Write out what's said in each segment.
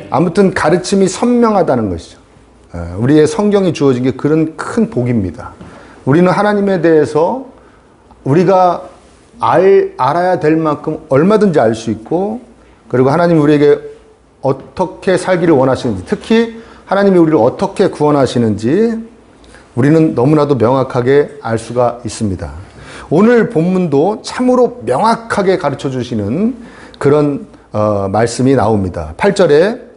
아무튼 가르침이 선명하다는 것이죠. 우리의 성경이 주어진 게 그런 큰 복입니다. 우리는 하나님에 대해서 우리가 알아야 될 만큼 얼마든지 알 수 있고, 그리고 하나님이 우리에게 어떻게 살기를 원하시는지, 특히 하나님이 우리를 어떻게 구원하시는지 우리는 너무나도 명확하게 알 수가 있습니다. 오늘 본문도 참으로 명확하게 가르쳐 주시는 그런 말씀이 나옵니다. 8절에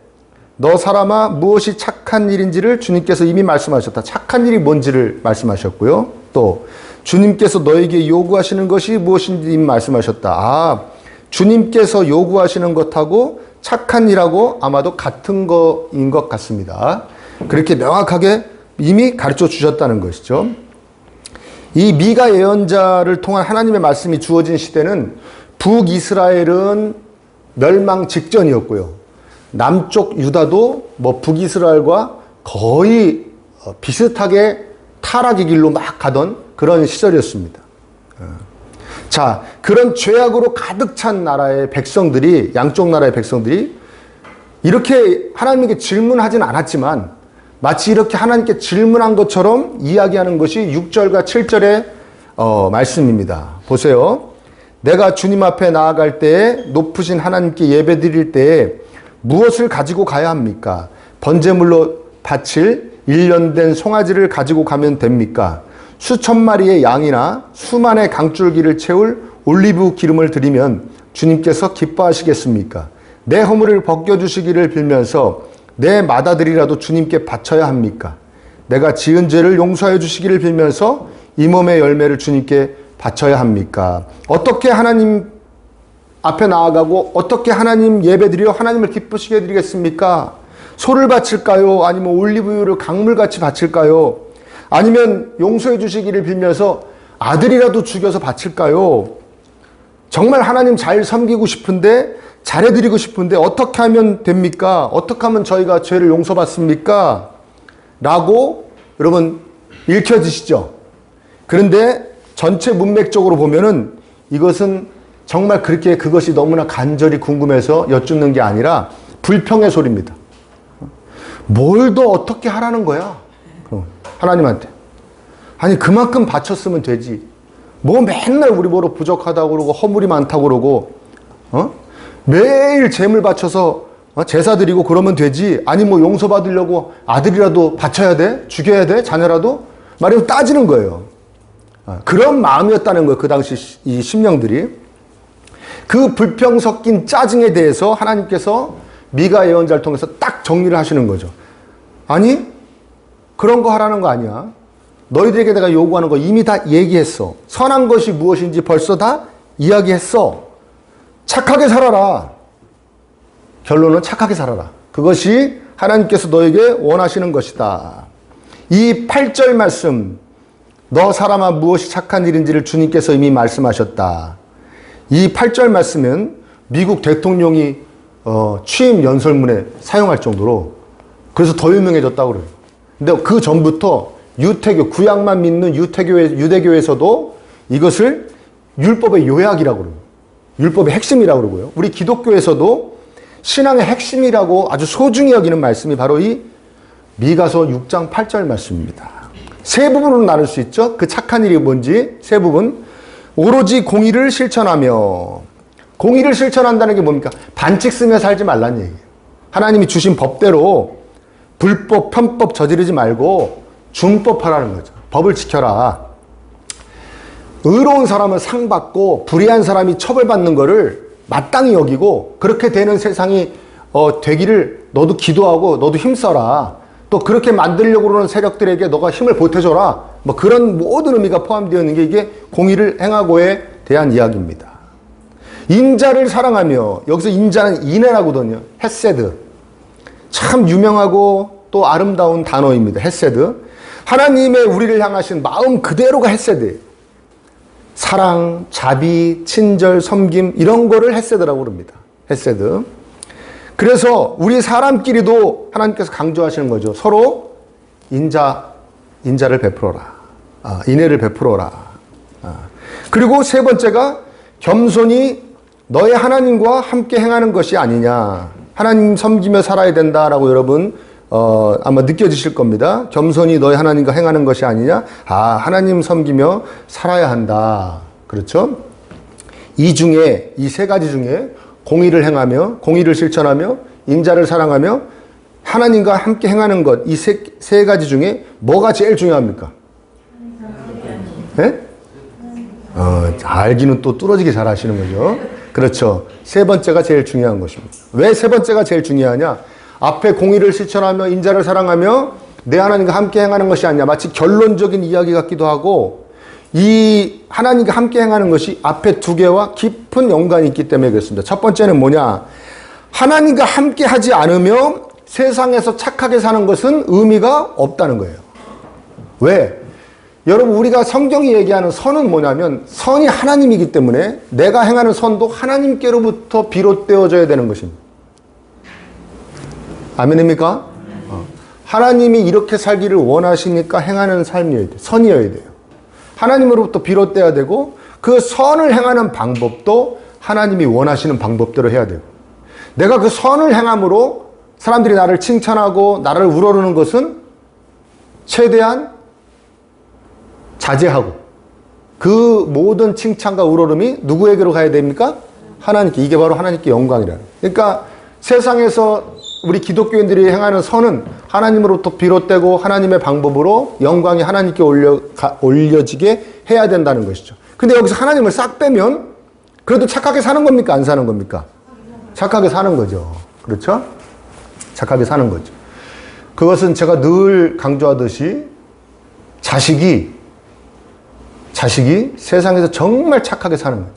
너 사람아 무엇이 착한 일인지를 주님께서 이미 말씀하셨다. 착한 일이 뭔지를 말씀하셨고요. 또 주님께서 너에게 요구하시는 것이 무엇인지 이미 말씀하셨다. 주님께서 요구하시는 것하고 착한 일하고 아마도 같은 거인 것 같습니다. 그렇게 명확하게 이미 가르쳐 주셨다는 것이죠. 이 미가 예언자를 통한 하나님의 말씀이 주어진 시대는 북이스라엘은 멸망 직전이었고요. 남쪽 유다도 북이스라엘과 거의 비슷하게 타락의 길로 막 가던 그런 시절이었습니다. 자, 그런 죄악으로 가득 찬 나라의 백성들이, 양쪽 나라의 백성들이 이렇게 하나님께 질문하진 않았지만 마치 이렇게 하나님께 질문한 것처럼 이야기하는 것이 6절과 7절의 말씀입니다. 보세요. 내가 주님 앞에 나아갈 때에 높으신 하나님께 예배 드릴 때에 무엇을 가지고 가야 합니까? 번제물로 바칠 1년 된 송아지를 가지고 가면 됩니까? 수천 마리의 양이나 수만의 강줄기를 채울 올리브 기름을 드리면 주님께서 기뻐하시겠습니까? 내 허물을 벗겨주시기를 빌면서 내 맏아들이라도 주님께 바쳐야 합니까? 내가 지은 죄를 용서해 주시기를 빌면서 이 몸의 열매를 주님께 바쳐야 합니까? 어떻게 하나님 앞에 나아가고 어떻게 하나님 예배드려 하나님을 기쁘시게 해드리겠습니까? 소를 바칠까요? 아니면 올리브유를 강물같이 바칠까요? 아니면 용서해 주시기를 빌면서 아들이라도 죽여서 바칠까요? 정말 하나님 잘 섬기고 싶은데, 잘해드리고 싶은데 어떻게 하면 됩니까? 어떻게 하면 저희가 죄를 용서받습니까? 라고 여러분 읽혀지시죠? 그런데 전체 문맥적으로 보면은 이것은 정말 그렇게 그것이 너무나 간절히 궁금해서 여쭙는 게 아니라 불평의 소리입니다. 뭘 더 어떻게 하라는 거야? 하나님한테. 아니 그만큼 바쳤으면 되지. 뭐 맨날 우리 뭐로 부족하다고 그러고 허물이 많다고 그러고 매일 재물 바쳐서 제사 드리고 그러면 되지. 아니 뭐 용서받으려고 아들이라도 바쳐야 돼? 죽여야 돼? 자녀라도? 말하면 따지는 거예요. 그런 마음이었다는 거예요. 그 당시 이 심령들이. 그 불평 섞인 짜증에 대해서 하나님께서 미가 예언자를 통해서 딱 정리를 하시는 거죠. 아니 그런 거 하라는 거 아니야. 너희들에게 내가 요구하는 거 이미 다 얘기했어. 선한 것이 무엇인지 벌써 다 이야기했어. 착하게 살아라. 결론은 착하게 살아라. 그것이 하나님께서 너에게 원하시는 것이다. 이 8절 말씀, 너 사람아 무엇이 착한 일인지를 주님께서 이미 말씀하셨다. 이 8절 말씀은 미국 대통령이 취임 연설문에 사용할 정도로, 그래서 더 유명해졌다고 그래요. 근데 그 전부터 유태교, 구약만 믿는 유대교에서도 이것을 율법의 요약이라고 그래요. 율법의 핵심이라고 그러고요. 우리 기독교에서도 신앙의 핵심이라고 아주 소중히 여기는 말씀이 바로 이 미가서 6장 8절 말씀입니다. 세 부분으로 나눌 수 있죠. 그 착한 일이 뭔지 세 부분. 오로지 공의를 실천하며, 공의를 실천한다는 게 뭡니까? 반칙 쓰며 살지 말라는 얘기예요. 하나님이 주신 법대로 불법, 편법 저지르지 말고 준법하라는 거죠. 법을 지켜라. 의로운 사람은 상 받고 불의한 사람이 처벌받는 거를 마땅히 여기고, 그렇게 되는 세상이 되기를 너도 기도하고 너도 힘써라. 또 그렇게 만들려고 그러는 세력들에게 너가 힘을 보태줘라. 뭐 그런 모든 의미가 포함되어 있는 게 이게 공의를 행하고에 대한 이야기입니다. 인자를 사랑하며, 여기서 인자는 인애라거든요. 헤세드. 참 유명하고 또 아름다운 단어입니다. 헤세드. 하나님의 우리를 향하신 마음 그대로가 헤세드예요. 사랑, 자비, 친절, 섬김 이런 거를 헤세드라고 그럽니다. 헤세드. 그래서 우리 사람끼리도 하나님께서 강조하시는 거죠. 서로 인자를 베풀어라. 인애를 베풀어라. 그리고 세 번째가 겸손히 너의 하나님과 함께 행하는 것이 아니냐. 하나님 섬기며 살아야 된다라고 여러분 아마 느껴지실 겁니다. 겸손히 너희 하나님과 행하는 것이 아니냐? 하나님 섬기며 살아야 한다. 그렇죠? 이 세 가지 중에 공의를 행하며, 공의를 실천하며, 인자를 사랑하며, 하나님과 함께 행하는 것, 이 세 가지 중에 뭐가 제일 중요합니까? 네? 알기는 또 뚫어지게 잘 하시는 거죠. 그렇죠. 세 번째가 제일 중요한 것입니다. 왜 세 번째가 제일 중요하냐? 앞에 공의를 실천하며 인자를 사랑하며 내 하나님과 함께 행하는 것이 아니냐. 마치 결론적인 이야기 같기도 하고 이 하나님과 함께 행하는 것이 앞에 두 개와 깊은 연관이 있기 때문에 그렇습니다. 첫 번째는 뭐냐? 하나님과 함께 하지 않으며 세상에서 착하게 사는 것은 의미가 없다는 거예요. 왜? 여러분 우리가 성경이 얘기하는 선은 뭐냐면 선이 하나님이기 때문에 내가 행하는 선도 하나님께로부터 비롯되어져야 되는 것입니다. 아멘입니까? 하나님이 이렇게 살기를 원하시니까 행하는 삶이어야 돼요. 선이어야 돼요. 하나님으로부터 비롯돼야 되고 그 선을 행하는 방법도 하나님이 원하시는 방법대로 해야 돼요. 내가 그 선을 행함으로 사람들이 나를 칭찬하고 나를 우러르는 것은 최대한 자제하고 그 모든 칭찬과 우러름이 누구에게로 가야 됩니까? 하나님께. 이게 바로 하나님께 영광이라는 거예요. 그러니까 세상에서 우리 기독교인들이 행하는 선은 하나님으로부터 비롯되고 하나님의 방법으로 영광이 하나님께 올려지게 해야 된다는 것이죠. 근데 여기서 하나님을 싹 빼면 그래도 착하게 사는 겁니까? 안 사는 겁니까? 착하게 사는 거죠. 그렇죠? 착하게 사는 거죠. 그것은 제가 늘 강조하듯이 자식이 세상에서 정말 착하게 사는 거죠.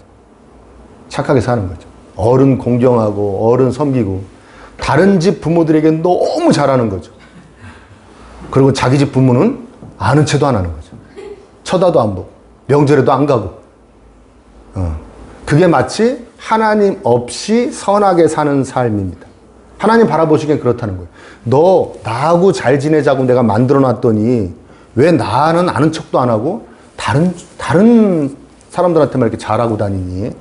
착하게 사는 거죠. 어른 공경하고 어른 섬기고 다른 집 부모들에게 너무 잘하는 거죠. 그리고 자기 집 부모는 아는 체도 안 하는 거죠. 쳐다도 안 보고 명절에도 안 가고 그게 마치 하나님 없이 선하게 사는 삶입니다. 하나님 바라보시기엔 그렇다는 거예요. 너 나하고 잘 지내자고 내가 만들어놨더니 왜 나는 아는 척도 안 하고 다른 사람들한테만 이렇게 잘하고 다니니?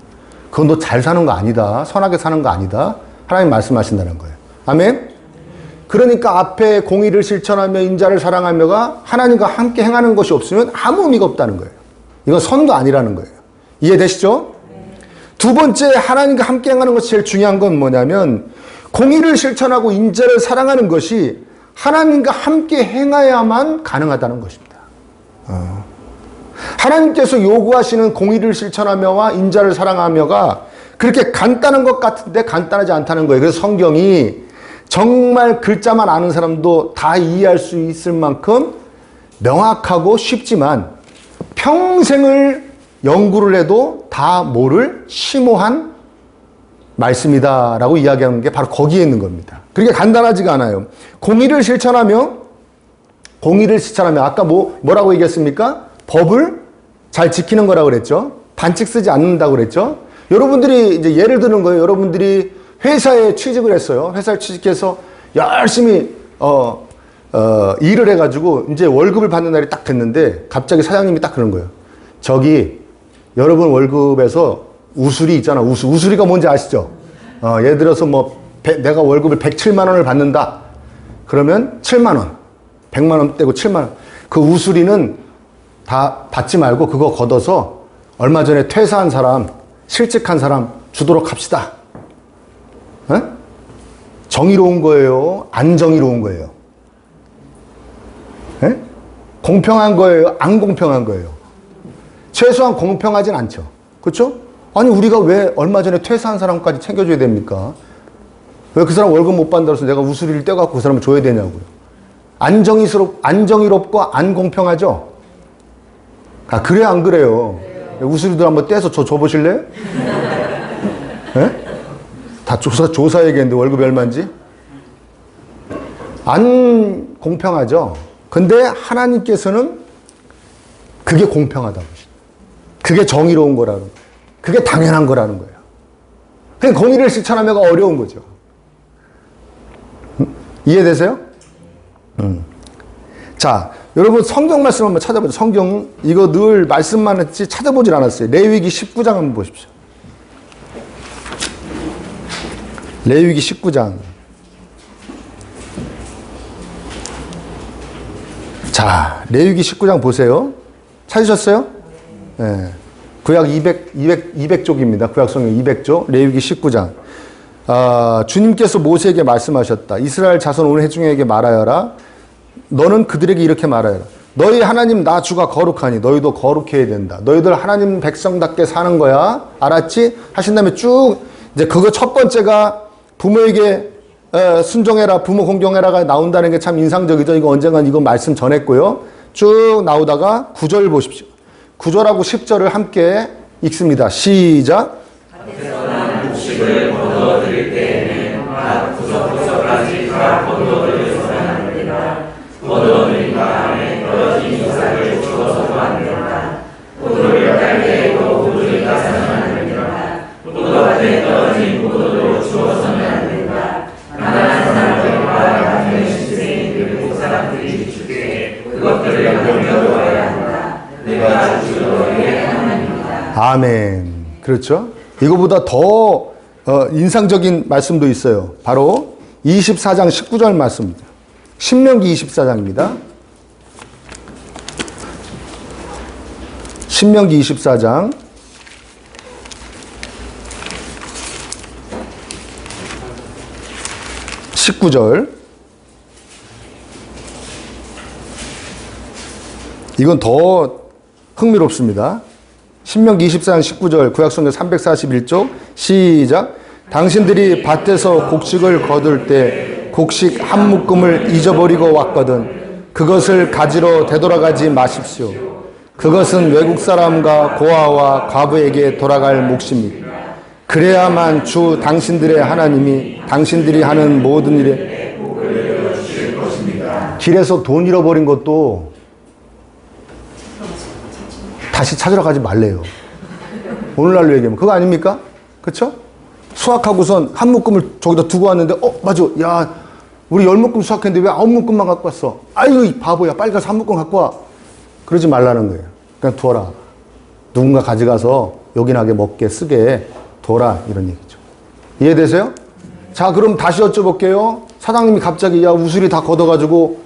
그건 너 잘 사는 거 아니다. 선하게 사는 거 아니다. 하나님 말씀하신다는 거예요. 아멘? 그러니까 앞에 공의를 실천하며 인자를 사랑하며가 하나님과 함께 행하는 것이 없으면 아무 의미가 없다는 거예요. 이건 선도 아니라는 거예요. 이해되시죠? 두 번째 하나님과 함께 행하는 것이 제일 중요한 건 뭐냐면 공의를 실천하고 인자를 사랑하는 것이 하나님과 함께 행해야만 가능하다는 것입니다. 하나님께서 요구하시는 공의를 실천하며와 인자를 사랑하며가 그렇게 간단한 것 같은데 간단하지 않다는 거예요. 그래서 성경이 정말 글자만 아는 사람도 다 이해할 수 있을 만큼 명확하고 쉽지만 평생을 연구를 해도 다 모를 심오한 말씀이다라고 이야기하는 게 바로 거기에 있는 겁니다. 그렇게 간단하지가 않아요. 공의를 실천하며 아까 뭐라고 얘기했습니까? 법을 잘 지키는 거라고 그랬죠. 반칙 쓰지 않는다고 그랬죠. 여러분들이 이제 예를 드는 거예요. 여러분들이 회사에 취직을 했어요. 회사에 취직해서 열심히 일을 해가지고 이제 월급을 받는 날이 딱 됐는데 갑자기 사장님이 딱 그런 거예요. 저기 여러분 월급에서 우수리 있잖아. 우수리가 뭔지 아시죠? 예를 들어서 내가 월급을 107만 원을 받는다. 그러면 7만 원, 100만 원 떼고 7만 원. 그 우수리는 다 받지 말고 그거 걷어서 얼마 전에 퇴사한 사람, 실직한 사람 주도록 합시다. 에? 정의로운 거예요? 안 정의로운 거예요? 에? 공평한 거예요? 안 공평한 거예요? 최소한 공평하진 않죠. 그렇죠? 아니 우리가 왜 얼마 전에 퇴사한 사람까지 챙겨줘야 됩니까? 왜 그 사람 월급 못 받는다고 해서 내가 우수리를 떼갖고 그 사람을 줘야 되냐고요. 안정의롭고 안 공평하죠? 그래요 안 그래요? 우수리들 한번 떼서 줘보실래요? 네? 다 조사해야겠는데 월급이 얼마인지? 안 공평하죠? 근데 하나님께서는 그게 공평하다고 하시죠. 그게 정의로운 거라는 거예요. 그게 당연한 거라는 거예요. 그냥 공의를 실천하며가 어려운 거죠. 이해되세요? 자, 여러분 성경 말씀 한번 찾아보죠. 성경 이거 늘 말씀만 했지 찾아보질 않았어요. 레위기 19장 한번 보십시오. 레위기 19장. 자, 레위기 19장 보세요. 찾으셨어요? 네. 구약 200쪽입니다. 구약 성경 200쪽, 레위기 19장. 주님께서 모세에게 말씀하셨다. 이스라엘 자손 온 회중에게 말하여라. 너는 그들에게 이렇게 말하여라. 너희 하나님 나 주가 거룩하니 너희도 거룩해야 된다. 너희들 하나님 백성답게 사는 거야. 알았지? 하신 다음에 쭉 이제 그거 첫 번째가 부모에게 순종해라, 부모 공경해라가 나온다는 게 참 인상적이죠. 이거 언젠간 이거 말씀 전했고요. 쭉 나오다가 9절 보십시오. 9절하고 10절을 함께 읽습니다. 시작. 곡식을 거두어드릴 때에는 각 구석구석까지 다 거두어드려서는 안 된다. 거두어드린 다음에 떨어진 이삭을 주워서도 안 된다. 포도를 딸 때에도 포도를 따서는 안 된다. 포도밭에 떨어진 포도도 주워서는 안 된다. 가난한 사람들과 같은 신세인 외국 사람들이 주께 그것들을 넘겨놓아야 한다. 내가 주 너희의 하나님이다. 아멘. 그렇죠? 이거보다 더 인상적인 말씀도 있어요. 바로 24장 19절 말씀입니다. 신명기 24장입니다. 신명기 24장 19절. 이건 더 흥미롭습니다. 신명기 24장 19절 구약성경 341쪽 시작. 당신들이 밭에서 곡식을 거둘 때 곡식 한 묶음을 잊어버리고 왔거든 그것을 가지러 되돌아가지 마십시오. 그것은 외국 사람과 고아와 과부에게 돌아갈 몫입니다. 그래야만 주 당신들의 하나님이 당신들이 하는 모든 일에 복을 주실 것입니다. 길에서 돈 잃어버린 것도 다시 찾으러 가지 말래요. 오늘날로 얘기하면 그거 아닙니까? 그렇죠? 수확하고선 한 묶음을 저기다 두고 왔는데 맞아. 야, 우리 10묶음 수확했는데 왜 9묶음만 갖고 왔어? 아유, 이 바보야. 빨리 가서 한 묶음 갖고 와. 그러지 말라는 거예요. 그냥 두어라. 누군가 가져가서 요긴하게 먹게 쓰게 둬라. 이런 얘기죠. 이해되세요? 자, 그럼 다시 여쭤볼게요. 사장님이 갑자기 야, 우수리 다 걷어가지고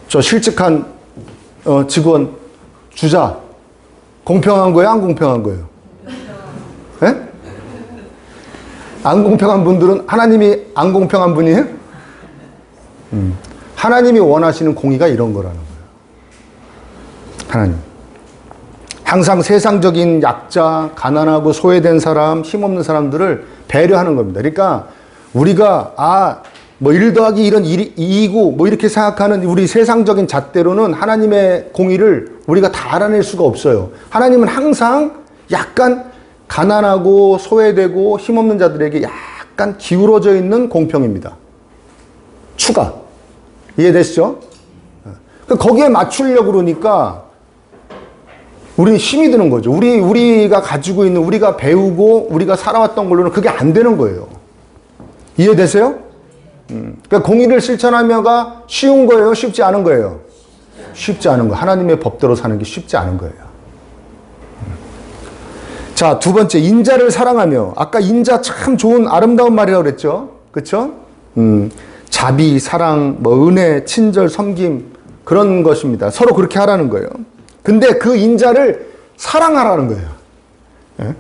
저 실직한 직원 주자. 공평한 거예요? 안 공평한 거예요? 예? 안 공평한 분들은 하나님이 안 공평한 분이에요? 하나님이 원하시는 공의가 이런 거라는 거예요. 하나님. 항상 세상적인 약자, 가난하고 소외된 사람, 힘없는 사람들을 배려하는 겁니다. 그러니까 우리가 뭐 1 더하기 1은 2이고 뭐 이렇게 생각하는 우리 세상적인 잣대로는 하나님의 공의를 우리가 다 알아낼 수가 없어요. 하나님은 항상 약간 가난하고 소외되고 힘없는 자들에게 약간 기울어져 있는 공평입니다. 추가. 이해되시죠? 거기에 맞추려고 그러니까 우리는 힘이 드는 거죠. 우리가 가지고 있는, 우리가 배우고 우리가 살아왔던 걸로는 그게 안 되는 거예요. 이해되세요? 그러니까 공의를 실천하며가 쉬운 거예요? 쉽지 않은 거예요? 쉽지 않은 거예요. 하나님의 법대로 사는 게 쉽지 않은 거예요. 자, 두 번째, 인자를 사랑하며. 아까 인자 참 좋은 아름다운 말이라고 그랬죠? 그렇죠? 자비, 사랑, 뭐 은혜, 친절, 섬김 그런 것입니다. 서로 그렇게 하라는 거예요. 근데 그 인자를 사랑하라는 거예요. 예?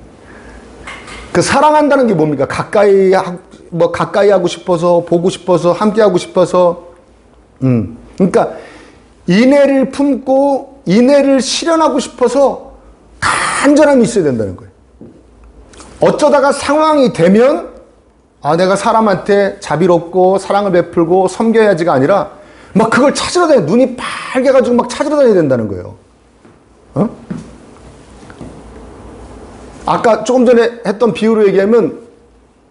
그 사랑한다는 게 뭡니까? 가까이 하고 싶어서, 보고 싶어서, 함께 하고 싶어서. 그러니까 인애를 품고 인애를 실현하고 싶어서 간절함이 있어야 된다는 거예요. 어쩌다가 상황이 되면 내가 사람한테 자비롭고 사랑을 베풀고 섬겨야지가 아니라 막 그걸 찾으러 다녀. 눈이 빨개가지고 막 찾으러 다녀야 된다는 거예요. 아까 조금 전에 했던 비유로 얘기하면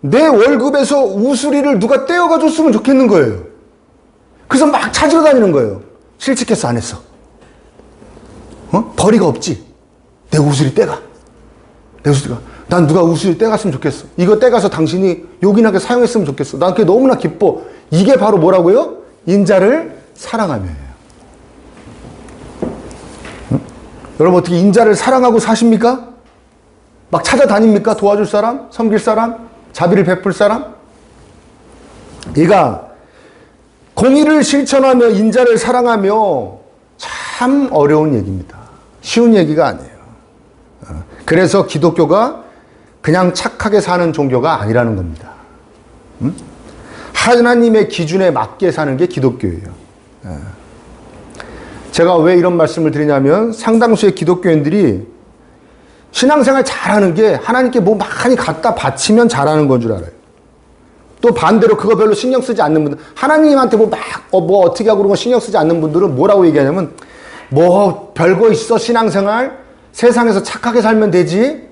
내 월급에서 우수리를 누가 떼어가 줬으면 좋겠는 거예요. 그래서 막 찾으러 다니는 거예요. 실직했어, 안 했어? 벌이가 없지. 내 우수리 떼가. 내 우수리가. 난 누가 우수리 떼갔으면 좋겠어. 이거 떼가서 당신이 요긴하게 사용했으면 좋겠어. 난 그게 너무나 기뻐. 이게 바로 뭐라고요? 인자를 사랑하며예요. 여러분 어떻게 인자를 사랑하고 사십니까? 막 찾아다닙니까? 도와줄 사람? 섬길 사람? 자비를 베풀 사람? 얘가 공의를 실천하며 인자를 사랑하며 참 어려운 얘기입니다. 쉬운 얘기가 아니에요. 그래서 기독교가 그냥 착하게 사는 종교가 아니라는 겁니다. 하나님의 기준에 맞게 사는 게 기독교예요. 제가 왜 이런 말씀을 드리냐면 상당수의 기독교인들이 신앙생활 잘하는 게 하나님께 뭐 많이 갖다 바치면 잘하는 건 줄 알아요. 또 반대로 그거 별로 신경 쓰지 않는 분들, 하나님한테 뭐 어떻게 하고 그런 거 신경 쓰지 않는 분들은 뭐라고 얘기하냐면 뭐 별거 있어 신앙생활? 세상에서 착하게 살면 되지?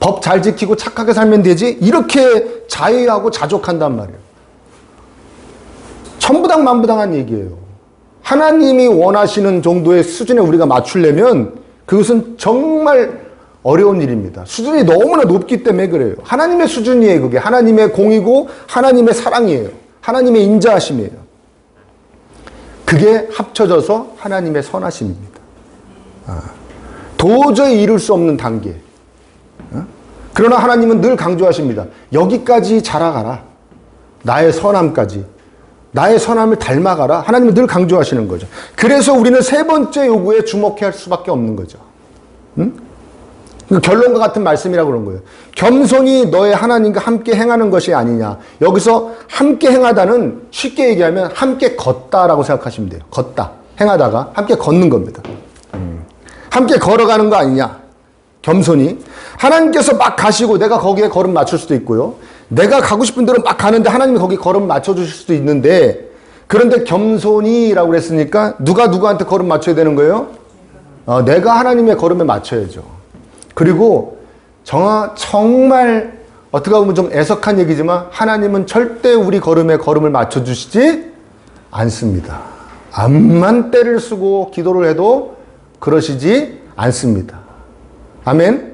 법 잘 지키고 착하게 살면 되지? 이렇게 자의하고 자족한단 말이에요. 천부당만부당한 얘기예요. 하나님이 원하시는 정도의 수준에 우리가 맞추려면 그것은 정말 어려운 일입니다. 수준이 너무나 높기 때문에 그래요. 하나님의 수준이에요. 그게 하나님의 공이고 하나님의 사랑이에요. 하나님의 인자하심이에요. 그게 합쳐져서 하나님의 선하심입니다. 도저히 이룰 수 없는 단계. 그러나 하나님은 늘 강조하십니다. 여기까지 자라가라. 나의 선함까지. 나의 선함을 닮아가라. 하나님은 늘 강조하시는 거죠. 그래서 우리는 세 번째 요구에 주목해야 할 수밖에 없는 거죠. 결론과 같은 말씀이라고 그런 거예요. 겸손히 너의 하나님과 함께 행하는 것이 아니냐. 여기서 함께 행하다는 쉽게 얘기하면 함께 걷다라고 생각하시면 돼요. 걷다. 행하다가 함께 걷는 겁니다. 함께 걸어가는 거 아니냐. 겸손히. 하나님께서 막 가시고 내가 거기에 걸음 맞출 수도 있고요. 내가 가고 싶은 대로 막 가는데 하나님이 거기 걸음 맞춰주실 수도 있는데, 그런데 겸손히라고 그랬으니까 누가 누구한테 걸음 맞춰야 되는 거예요? 내가 하나님의 걸음에 맞춰야죠. 그리고 정말 어떻게 보면 좀 애석한 얘기지만 하나님은 절대 우리 걸음에 걸음을 맞춰주시지 않습니다. 암만 때를 쓰고 기도를 해도 그러시지 않습니다. 아멘?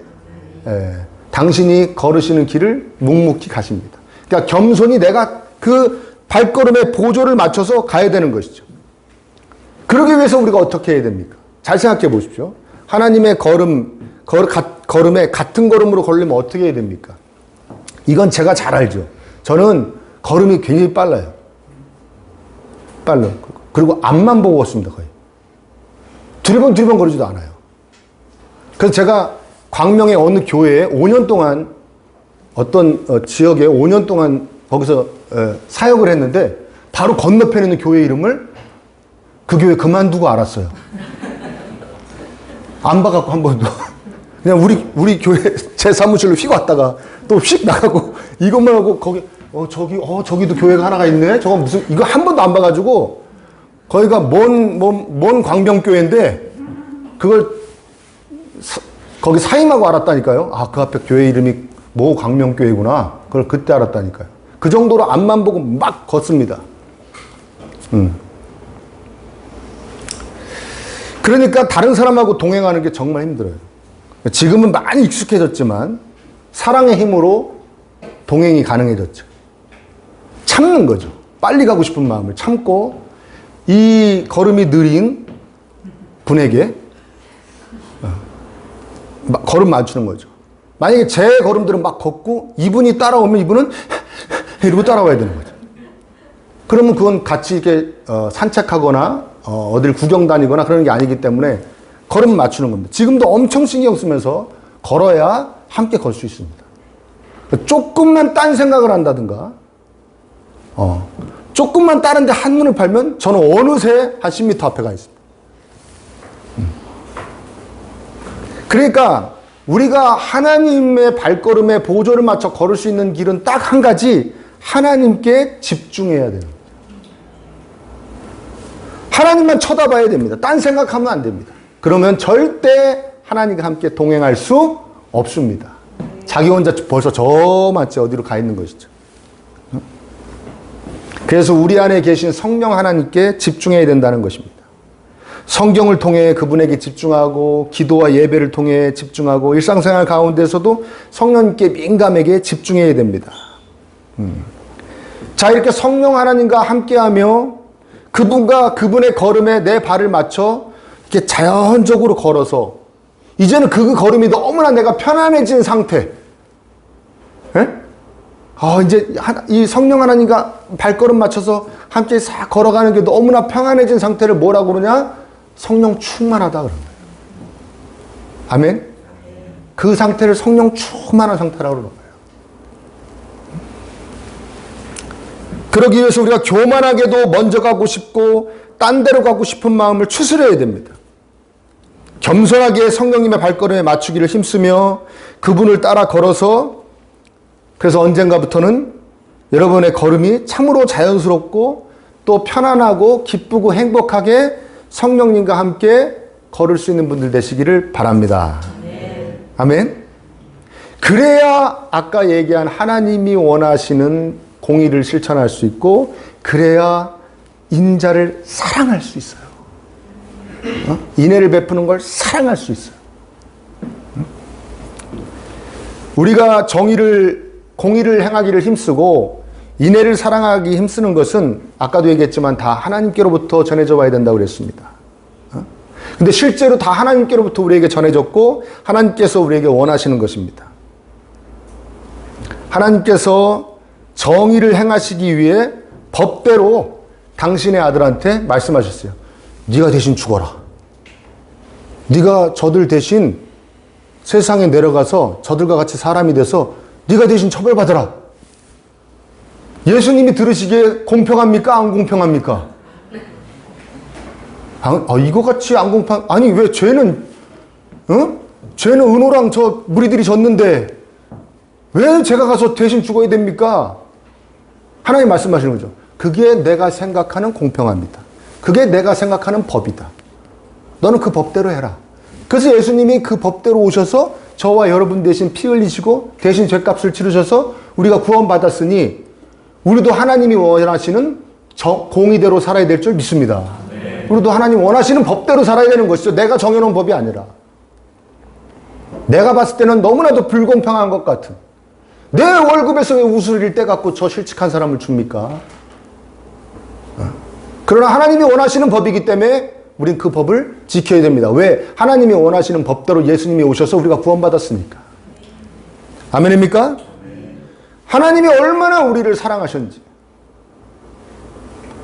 당신이 걸으시는 길을 묵묵히 가십니다. 그러니까 겸손히 내가 그 발걸음에 보조를 맞춰서 가야 되는 것이죠. 그러기 위해서 우리가 어떻게 해야 됩니까? 잘 생각해 보십시오. 하나님의 걸음에 같은 걸음으로 걸으려면 어떻게 해야 됩니까? 이건 제가 잘 알죠. 저는 걸음이 굉장히 빨라요. 그리고 앞만 보고 걷습니다, 거의. 두리번 거리지도 않아요. 그래서 제가 광명의 어느 교회에 5년 동안 어떤 지역에 5년 동안 거기서 사역을 했는데 바로 건너편에 있는 교회 이름을 그 교회 그만두고 알았어요. 안 봐갖고 한 번도. 그냥 우리 교회 제 사무실로 휙 왔다가 또 휙 나가고 이것만 하고 거기 저기도 교회가 하나가 있네. 저거 무슨 이거 한 번도 안 봐가지고 거기가 먼 광명교회인데 그걸 거기 사임하고 알았다니까요. 아, 그 앞에 교회 이름이 모 광명교회구나. 그걸 그때 알았다니까요. 그 정도로 앞만 보고 막 걷습니다. 그러니까 다른 사람하고 동행하는 게 정말 힘들어요. 지금은 많이 익숙해졌지만 사랑의 힘으로 동행이 가능해졌죠. 참는 거죠. 빨리 가고 싶은 마음을 참고 이 걸음이 느린 분에게 걸음 맞추는 거죠. 만약에 제 걸음들은 막 걷고 이분이 따라오면 이분은 이러고 따라와야 되는 거죠. 그러면 그건 같이 이렇게 산책하거나 어딜 구경 다니거나 그러는 게 아니기 때문에 걸음 맞추는 겁니다. 지금도 엄청 신경 쓰면서 걸어야 함께 걸 수 있습니다. 조금만 딴 생각을 한다든가 조금만 다른 데 한눈을 팔면 저는 어느새 한 10m 앞에 가 있습니다. 그러니까 우리가 하나님의 발걸음에 보조를 맞춰 걸을 수 있는 길은 딱 한 가지, 하나님께 집중해야 되는 거예요. 하나님만 쳐다봐야 됩니다. 딴 생각하면 안 됩니다. 그러면 절대 하나님과 함께 동행할 수 없습니다. 자기 혼자 벌써 저 마치 어디로 가 있는 것이죠. 그래서 우리 안에 계신 성령 하나님께 집중해야 된다는 것입니다. 성경을 통해 그분에게 집중하고 기도와 예배를 통해 집중하고 일상생활 가운데서도 성령님께 민감하게 집중해야 됩니다. 자, 이렇게 성령 하나님과 함께하며 그분과 그분의 걸음에 내 발을 맞춰 이렇게 자연적으로 걸어서 이제는 그 걸음이 너무나 내가 편안해진 상태. 에? 이제 이 성령 하나님과 발걸음 맞춰서 함께 싹 걸어가는 게 너무나 평안해진 상태를 뭐라고 그러냐? 성령 충만하다 그런 거예요. 아멘? 그 상태를 성령 충만한 상태라고 그러는 거예요. 그러기 위해서 우리가 교만하게도 먼저 가고 싶고 딴 데로 가고 싶은 마음을 추스려야 됩니다. 겸손하게 성령님의 발걸음에 맞추기를 힘쓰며 그분을 따라 걸어서 그래서 언젠가부터는 여러분의 걸음이 참으로 자연스럽고 또 편안하고 기쁘고 행복하게 성령님과 함께 걸을 수 있는 분들 되시기를 바랍니다. 아멘. 그래야 아까 얘기한 하나님이 원하시는 공의를 실천할 수 있고 그래야 인자를 사랑할 수 있어요. 인애를 베푸는 걸 사랑할 수 있어요. 우리가 공의를 행하기를 힘쓰고 인애를 사랑하기 힘쓰는 것은 아까도 얘기했지만 다 하나님께로부터 전해져 와야 된다고 그랬습니다. 근데 실제로 다 하나님께로부터 우리에게 전해졌고 하나님께서 우리에게 원하시는 것입니다. 하나님께서 정의를 행하시기 위해 법대로 당신의 아들한테 말씀하셨어요. 네가 대신 죽어라. 네가 저들 대신 세상에 내려가서 저들과 같이 사람이 돼서 네가 대신 처벌받아라. 예수님이 들으시기에 공평합니까? 안 공평합니까? 이거 같이 안 공평, 아니 왜 죄는 은호랑 저 무리들이 졌는데 왜 제가 가서 대신 죽어야 됩니까? 하나님 말씀하시는 거죠. 그게 내가 생각하는 공평합니다. 그게 내가 생각하는 법이다. 너는 그 법대로 해라. 그래서 예수님이 그 법대로 오셔서 저와 여러분 대신 피 흘리시고 대신 죄값을 치르셔서 우리가 구원받았으니 우리도 하나님이 원하시는 공의대로 살아야 될 줄 믿습니다. 우리도 하나님 원하시는 법대로 살아야 되는 것이죠. 내가 정해놓은 법이 아니라. 내가 봤을 때는 너무나도 불공평한 것 같은. 내 월급에서 왜 우수를 떼갖고 저 실직한 사람을 줍니까? 그러나 하나님이 원하시는 법이기 때문에 우린 그 법을 지켜야 됩니다. 왜? 하나님이 원하시는 법대로 예수님이 오셔서 우리가 구원받았으니까. 아멘입니까? 하나님이 얼마나 우리를 사랑하셨는지.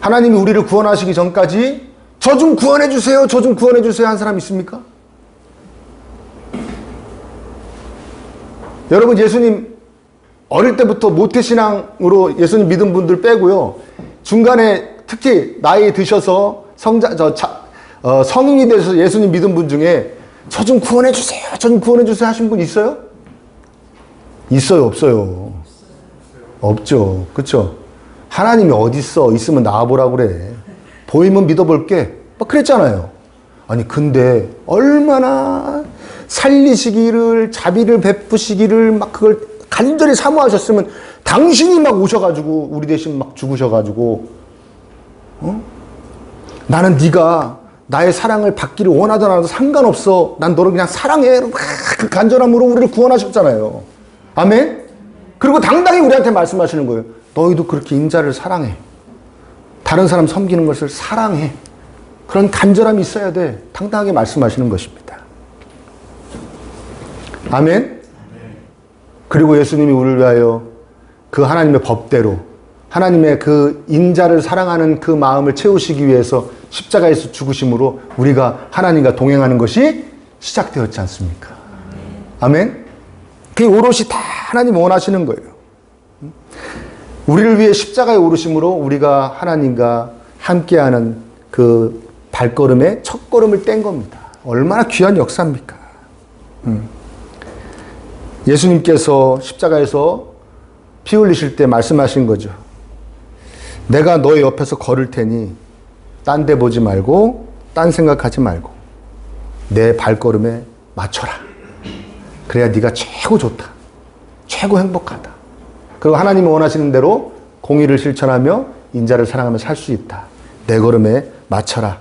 하나님이 우리를 구원하시기 전까지 저 좀 구원해 주세요. 저 좀 구원해 주세요. 한 사람 있습니까? 여러분 여러분 어릴 때부터 모태신앙으로 예수님 믿은 분들 빼고요. 중간에 특히 나이 드셔서 성인이 되셔서 예수님 믿은 분 중에 저 좀 구원해 주세요. 저 좀 구원해 주세요 하신 분 있어요? 있어요? 없어요? 없죠. 그렇죠? 하나님이 어디 있어? 있으면 나와보라고 그래. 보이면 믿어볼게. 막 그랬잖아요. 아니 근데 얼마나 살리시기를 자비를 베푸시기를 막 그걸 간절히 사모하셨으면 당신이 막 오셔가지고 우리 대신 막 죽으셔가지고 나는 네가 나의 사랑을 받기를 원하든 안 하든 상관없어. 난 너를 그냥 사랑해. 막 그 간절함으로 우리를 구원하셨잖아요. 아멘? 그리고 당당히 우리한테 말씀하시는 거예요. 너희도 그렇게 인자를 사랑해. 다른 사람 섬기는 것을 사랑해. 그런 간절함이 있어야 돼. 당당하게 말씀하시는 것입니다. 아멘? 그리고 예수님이 우리를 위하여 그 하나님의 법대로 하나님의 그 인자를 사랑하는 그 마음을 채우시기 위해서 십자가에서 죽으심으로 우리가 하나님과 동행하는 것이 시작되었지 않습니까? 아멘? 그게 오롯이 다 하나님 원하시는 거예요. 우리를 위해 십자가에 오르심으로 우리가 하나님과 함께하는 그 발걸음의 첫 걸음을 뗀 겁니다. 얼마나 귀한 역사입니까? 예수님께서 십자가에서 피 흘리실 때 말씀하신 거죠. 내가 너의 옆에서 걸을 테니 딴 데 보지 말고 딴 생각하지 말고 내 발걸음에 맞춰라. 그래야 네가 최고 좋다. 최고 행복하다. 그리고 하나님이 원하시는 대로 공의를 실천하며 인자를 사랑하며 살 수 있다. 내 걸음에 맞춰라.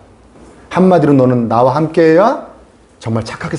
한마디로 너는 나와 함께해야 정말 착하게